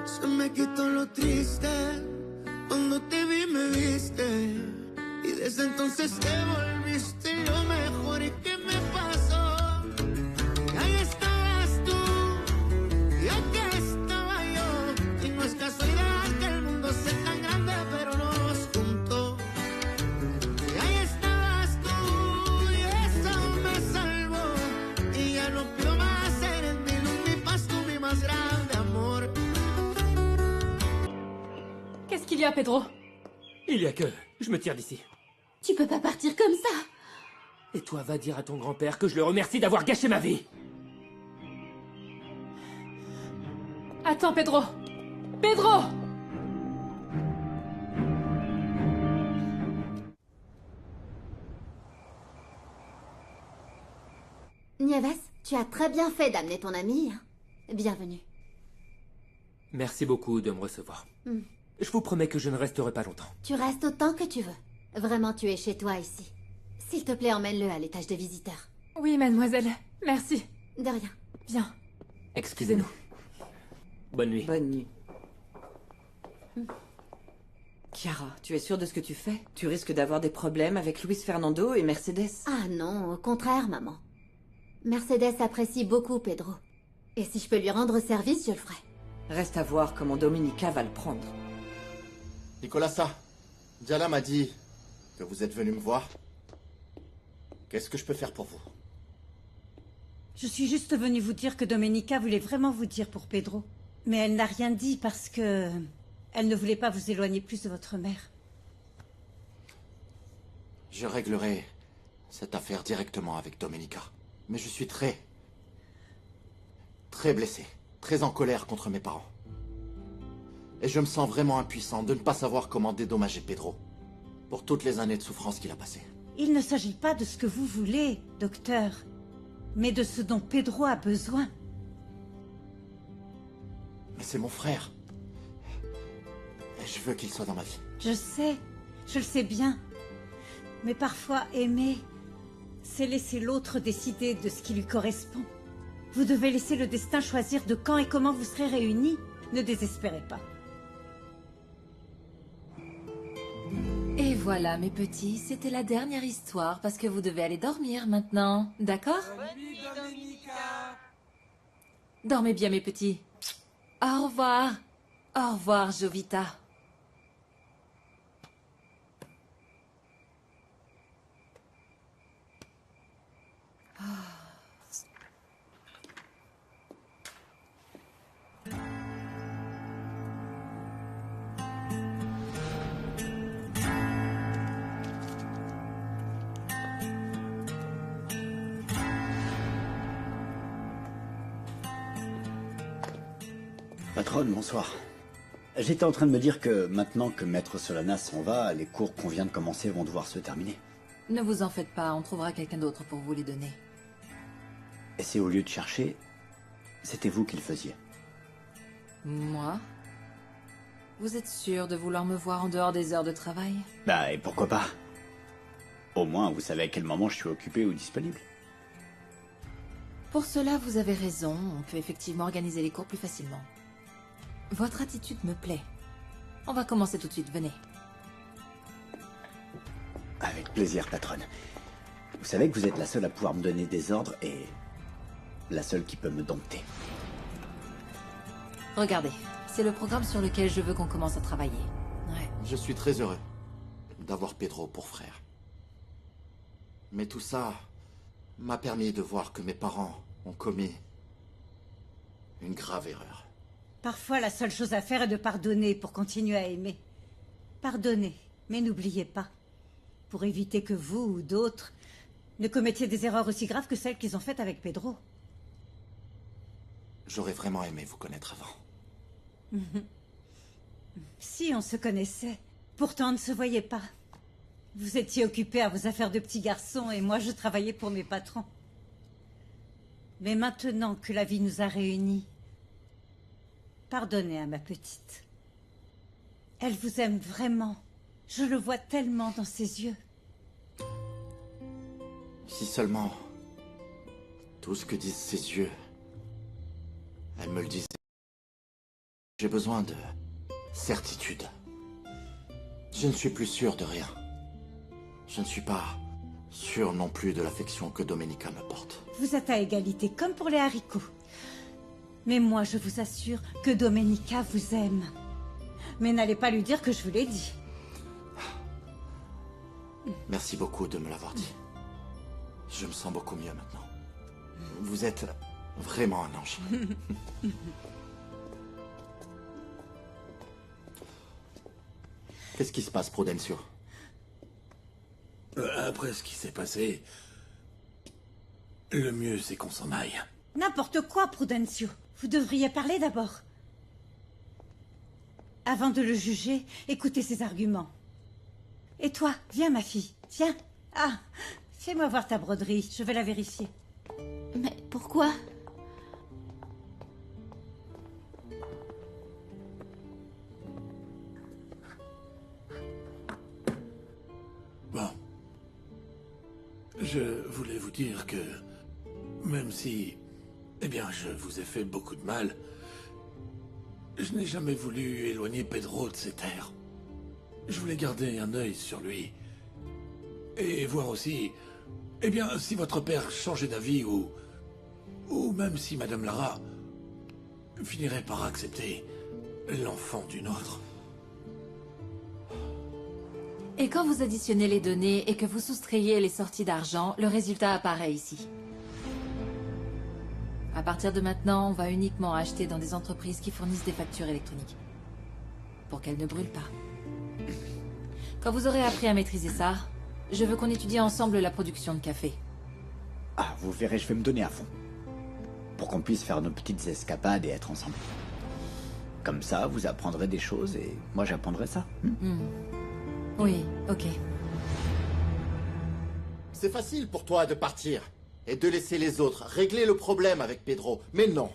Se me quitó lo triste, cuando te vi me viste, y desde entonces te volviste lo mejor. ¿Y qué me pasó? Que ahí estabas tú, y aquí estaba yo, y no es casualidad que el mundo sea tan grande, pero nos juntó. Y ahí estabas tú, y eso me salvó, y ya no pido más, eres mi luz, mi paz, tú mi más grande amor. Qu'est-ce qu'il y a, Pedro? Il y a que... Je me tire d'ici. Tu peux pas partir comme ça. Et toi, va dire à ton grand-père que je le remercie d'avoir gâché ma vie. Attends, Pedro! Pedro! Nieves, tu as très bien fait d'amener ton ami. Bienvenue. Merci beaucoup de me recevoir. Je vous promets que je ne resterai pas longtemps. Tu restes autant que tu veux. Vraiment, tu es chez toi ici. S'il te plaît, emmène-le à l'étage des visiteurs. Oui, mademoiselle. Merci. De rien. Bien. Excusez-nous. Bonne nuit. Bonne nuit. Chiara, tu es sûre de ce que tu fais? Tu risques d'avoir des problèmes avec Luis Fernando et Mercedes. Ah non, au contraire, maman. Mercedes apprécie beaucoup Pedro. Et si je peux lui rendre service, je le ferai. Reste à voir comment Dominica va le prendre. Nicolasa, Diana m'a dit que vous êtes venu me voir. Qu'est-ce que je peux faire pour vous? Je suis juste venue vous dire que Domenica voulait vraiment vous dire pour Pedro. Mais elle n'a rien dit parce que... elle ne voulait pas vous éloigner plus de votre mère. Je réglerai cette affaire directement avec Domenica. Mais je suis très blessé, très en colère contre mes parents. Et je me sens vraiment impuissant de ne pas savoir comment dédommager Pedro pour toutes les années de souffrance qu'il a passées. Il ne s'agit pas de ce que vous voulez, docteur, mais de ce dont Pedro a besoin. Mais c'est mon frère. Et je veux qu'il soit dans ma vie. Je sais, je le sais bien. Mais parfois, aimer, c'est laisser l'autre décider de ce qui lui correspond. Vous devez laisser le destin choisir de quand et comment vous serez réunis. Ne désespérez pas. Et voilà, mes petits, c'était la dernière histoire parce que vous devez aller dormir maintenant, d'accord? Dormez bien, mes petits. Au revoir. Au revoir, Jovita. Patronne, bonsoir. J'étais en train de me dire que maintenant que Maître Solana s'en va, les cours qu'on vient de commencer vont devoir se terminer. Ne vous en faites pas, on trouvera quelqu'un d'autre pour vous les donner. Et c'est au lieu de chercher, c'était vous qui le faisiez. Moi? Vous êtes sûr de vouloir me voir en dehors des heures de travail? Bah, et pourquoi pas? Au moins, vous savez à quel moment je suis occupé ou disponible. Pour cela, vous avez raison, on peut effectivement organiser les cours plus facilement. Votre attitude me plaît. On va commencer tout de suite, venez. Avec plaisir, patronne. Vous savez que vous êtes la seule à pouvoir me donner des ordres et la seule qui peut me dompter. Regardez, c'est le programme sur lequel je veux qu'on commence à travailler. Ouais. Je suis très heureux d'avoir Pedro pour frère. Mais tout ça m'a permis de voir que mes parents ont commis une grave erreur. Parfois, la seule chose à faire est de pardonner pour continuer à aimer. Pardonnez, mais n'oubliez pas. Pour éviter que vous ou d'autres ne commettiez des erreurs aussi graves que celles qu'ils ont faites avec Pedro. J'aurais vraiment aimé vous connaître avant. Si on se connaissait, pourtant on ne se voyait pas. Vous étiez occupé à vos affaires de petit garçon et moi je travaillais pour mes patrons. Mais maintenant que la vie nous a réunis, pardonnez à ma petite. Elle vous aime vraiment. Je le vois tellement dans ses yeux. Si seulement tout ce que disent ses yeux, elle me le disait. J'ai besoin de certitude. Je ne suis plus sûr de rien. Je ne suis pas sûr non plus de l'affection que Domenica me porte. Vous êtes à égalité, comme pour les haricots. Mais moi, je vous assure que Domenica vous aime. Mais n'allez pas lui dire que je vous l'ai dit. Merci beaucoup de me l'avoir dit. Je me sens beaucoup mieux maintenant. Vous êtes vraiment un ange. Qu'est-ce qui se passe, Prudencio? Après ce qui s'est passé, le mieux c'est qu'on s'en aille. N'importe quoi, Prudencio. Vous devriez parler d'abord. Avant de le juger, écoutez ses arguments. Et toi, viens ma fille, viens. Ah, fais-moi voir ta broderie, je vais la vérifier. Mais pourquoi? Bon. Je voulais vous dire que, même si, eh bien, je vous ai fait beaucoup de mal, je n'ai jamais voulu éloigner Pedro de ses terres. Je voulais garder un œil sur lui. Et voir aussi, eh bien, si votre père changeait d'avis ou même si Madame Lara finirait par accepter l'enfant d'une autre. Et quand vous additionnez les données et que vous soustrayez les sorties d'argent, le résultat apparaît ici. À partir de maintenant, on va uniquement acheter dans des entreprises qui fournissent des factures électroniques. Pour qu'elles ne brûlent pas. Quand vous aurez appris à maîtriser ça, je veux qu'on étudie ensemble la production de café. Ah, vous verrez, je vais me donner à fond. Pour qu'on puisse faire nos petites escapades et être ensemble. Comme ça, vous apprendrez des choses et moi j'apprendrai ça. Oui, ok. C'est facile pour toi de partir et de laisser les autres régler le problème avec Pedro. Mais non.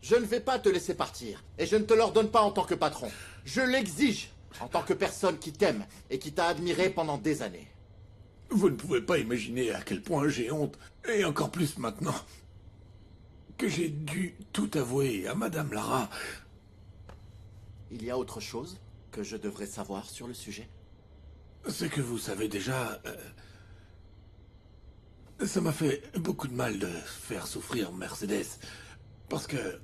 Je ne vais pas te laisser partir. Et je ne te l'ordonne pas en tant que patron. Je l'exige en tant que personne qui t'aime et qui t'a admiré pendant des années. Vous ne pouvez pas imaginer à quel point j'ai honte, et encore plus maintenant, que j'ai dû tout avouer à Madame Lara. Il y a autre chose que je devrais savoir sur le sujet? C'est que vous savez déjà... ça m'a fait beaucoup de mal de faire souffrir Mercedes. Parce que...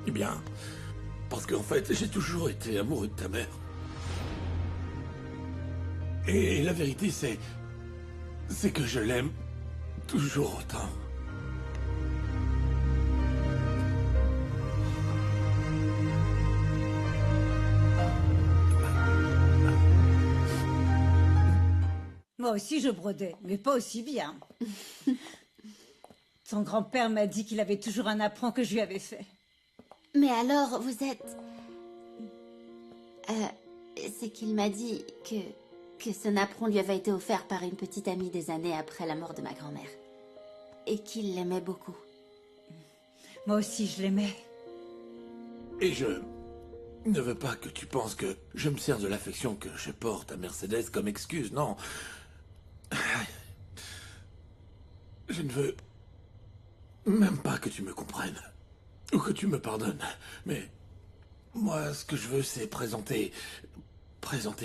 Eh bien... Parce qu'en fait, j'ai toujours été amoureux de ta mère. Et la vérité, c'est que je l'aime toujours autant. Moi aussi, je brodais, mais pas aussi bien. Son grand-père m'a dit qu'il avait toujours un apprend que je lui avais fait. Mais alors, vous êtes... c'est qu'il m'a dit que ce napperon lui avait été offert par une petite amie des années après la mort de ma grand-mère. Et qu'il l'aimait beaucoup. Moi aussi, je l'aimais. Et je ne veux pas que tu penses que je me sers de l'affection que je porte à Mercedes comme excuse, non. Je ne veux même pas que tu me comprennes. Ou que tu me pardonnes. Mais moi, ce que je veux, c'est présenter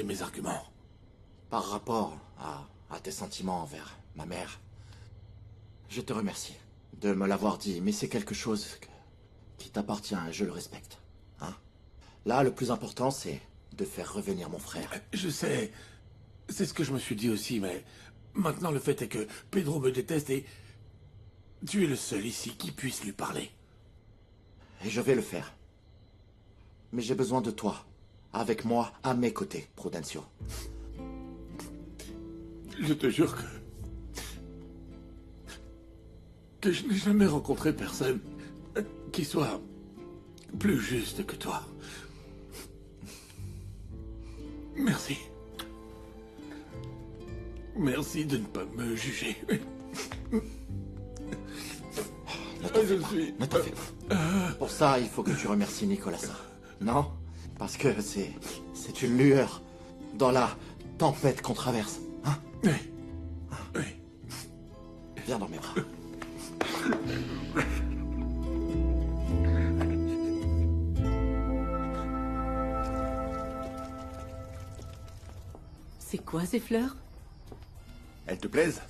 mes arguments. Par rapport à tes sentiments envers ma mère, je te remercie de me l'avoir dit, mais c'est quelque chose qui t'appartient et je le respecte. Hein? Là, le plus important, c'est de faire revenir mon frère. Je sais, c'est ce que je me suis dit aussi, mais maintenant le fait est que Pedro me déteste et tu es le seul ici qui puisse lui parler. Et je vais le faire. Mais j'ai besoin de toi, avec moi, à mes côtés, Prudencio. Je te jure que je n'ai jamais rencontré personne qui soit plus juste que toi. Merci. Merci de ne pas me juger. Ne t'en fais pas. Pour ça, il faut que tu remercies Nicolas. Non? Parce que c'est une lueur dans la tempête qu'on traverse. Hein? Oui. Oui. Viens dans mes bras. C'est quoi ces fleurs? Elles te plaisent?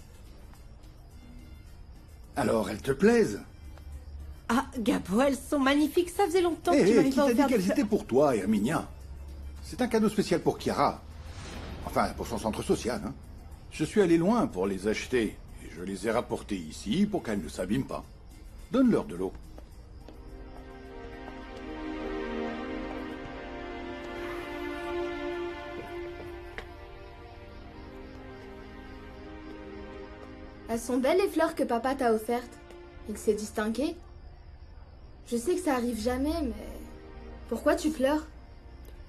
Alors, elles te plaisent? Ah, Gabo, elles sont magnifiques. Ça faisait longtemps que tu Hé, m'avais qui pas t'a dit offert qu'elles étaient pour toi, Herminia? C'est un cadeau spécial pour Chiara. Enfin, pour son centre social, hein. Je suis allé loin pour les acheter. Et je les ai rapportées ici pour qu'elles ne s'abîment pas. Donne-leur de l'eau. Elles sont belles les fleurs que papa t'a offertes. Il s'est distingué. Je sais que ça arrive jamais, mais... Pourquoi tu pleures?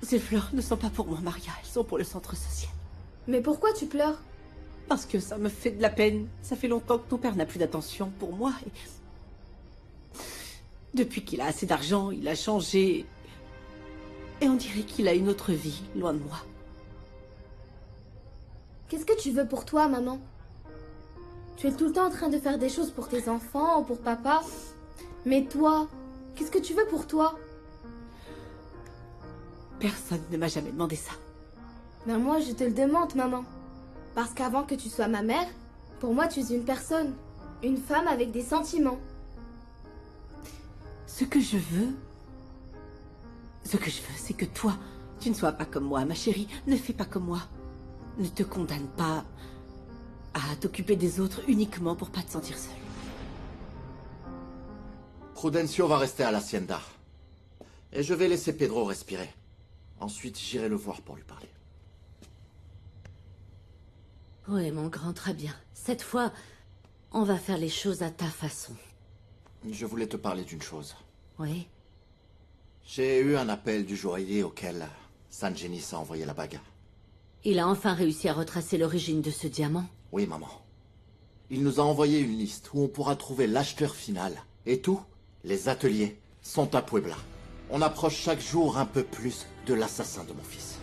Ces fleurs ne sont pas pour moi, Maria. Elles sont pour le centre social. Mais pourquoi tu pleures? Parce que ça me fait de la peine. Ça fait longtemps que ton père n'a plus d'attention pour moi. Et... Depuis qu'il a assez d'argent, il a changé. Et on dirait qu'il a une autre vie, loin de moi. Qu'est-ce que tu veux pour toi, maman? Tu es tout le temps en train de faire des choses pour tes enfants ou pour papa. Mais toi, qu'est-ce que tu veux pour toi? Personne ne m'a jamais demandé ça. Ben moi, je te le demande, maman. Parce qu'avant que tu sois ma mère, pour moi, tu es une personne. Une femme avec des sentiments. Ce que je veux, c'est que toi, tu ne sois pas comme moi, ma chérie. Ne fais pas comme moi. Ne te condamne pas à t'occuper des autres uniquement pour pas te sentir seule. Prudencio va rester à l'hacienda. Et je vais laisser Pedro respirer. Ensuite, j'irai le voir pour lui parler. Oui, mon grand, très bien. Cette fois, on va faire les choses à ta façon. Je voulais te parler d'une chose. Oui? J'ai eu un appel du joaillier auquel San Genis a envoyé la bague. Il a enfin réussi à retracer l'origine de ce diamant? Oui, maman. Il nous a envoyé une liste où on pourra trouver l'acheteur final. Et tous les ateliers sont à Puebla. On approche chaque jour un peu plus de l'assassin de mon fils.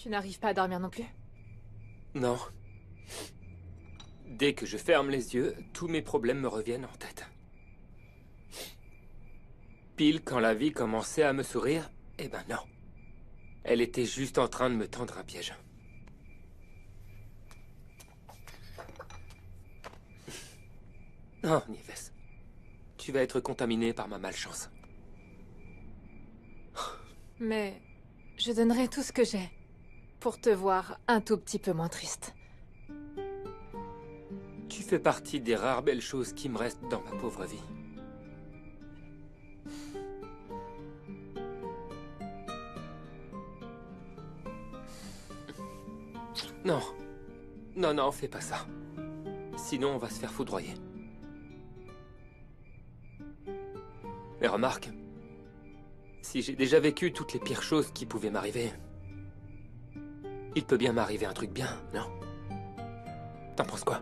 Tu n'arrives pas à dormir non plus? Non. Dès que je ferme les yeux, tous mes problèmes me reviennent en tête. Pile quand la vie commençait à me sourire, eh ben non. Elle était juste en train de me tendre un piège. Oh, Nieves. Tu vas être contaminé par ma malchance. Mais je donnerai tout ce que j'ai pour te voir un tout petit peu moins triste. Tu fais partie des rares belles choses qui me restent dans ma pauvre vie. Non. Non, non, fais pas ça. Sinon, on va se faire foudroyer. Mais remarque, si j'ai déjà vécu toutes les pires choses qui pouvaient m'arriver, il peut bien m'arriver un truc bien, non? T'en penses quoi?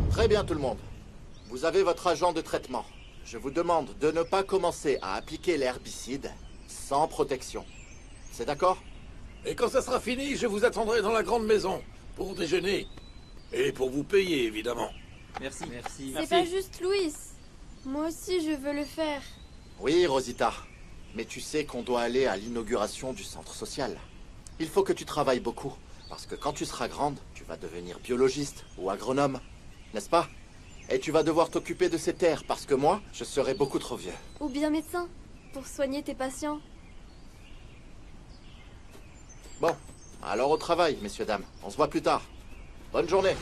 Très bien tout le monde. Vous avez votre agent de traitement. Je vous demande de ne pas commencer à appliquer l'herbicide sans protection. C'est d'accord? Et quand ça sera fini, je vous attendrai dans la grande maison pour déjeuner. Et pour vous payer, évidemment. Merci. Merci. C'est pas juste Louis. Moi aussi, je veux le faire. Oui, Rosita. Mais tu sais qu'on doit aller à l'inauguration du centre social. Il faut que tu travailles beaucoup. Parce que quand tu seras grande, tu vas devenir biologiste ou agronome. N'est-ce pas? Et tu vas devoir t'occuper de ces terres, parce que moi, je serai beaucoup trop vieux. Ou bien médecin. pour soigner tes patients. Bon, alors au travail, messieurs, dames. On se voit plus tard. Bonne journée.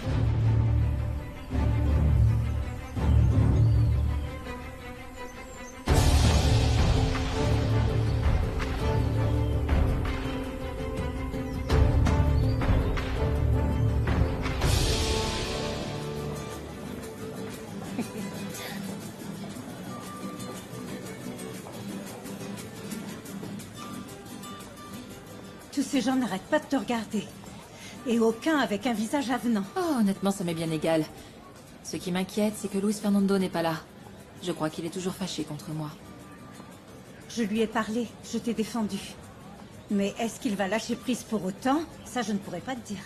Tous ces gens n'arrêtent pas de te regarder. Et aucun avec un visage avenant. Oh, honnêtement, ça m'est bien égal. Ce qui m'inquiète, c'est que Luis Fernando n'est pas là. Je crois qu'il est toujours fâché contre moi. Je lui ai parlé, je t'ai défendu. Mais est-ce qu'il va lâcher prise pour autant? Ça, je ne pourrais pas te dire.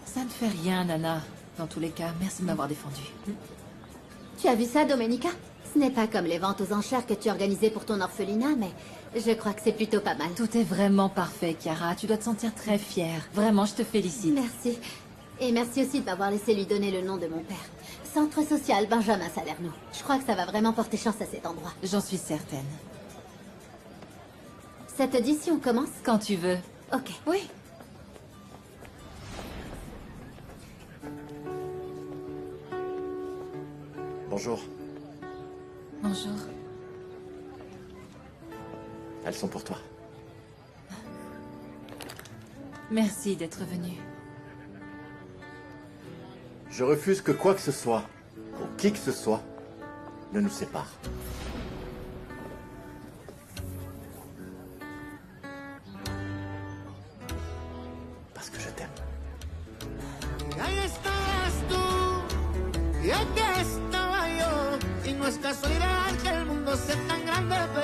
Ça ne fait rien, Nana. Dans tous les cas, merci de m'avoir défendu. Tu as vu ça, Domenica? Ce n'est pas comme les ventes aux enchères que tu organisais pour ton orphelinat, mais je crois que c'est plutôt pas mal. Tout est vraiment parfait, Chiara. Tu dois te sentir très fière. Vraiment, je te félicite. Merci. Et merci aussi de m'avoir laissé lui donner le nom de mon père. Centre social Benjamin Salerno. Je crois que ça va vraiment porter chance à cet endroit. J'en suis certaine. Cette audition commence? Quand tu veux. Ok. Oui. Bonjour. Bonjour. Elles sont pour toi. Merci d'être venu. Je refuse que quoi que ce soit, ou qui que ce soit, ne nous sépare. Parce que je t'aime. Y ahí estabas tú, y aquí estaba yo. Y no es casualidad que el mundo sea tan grande, pero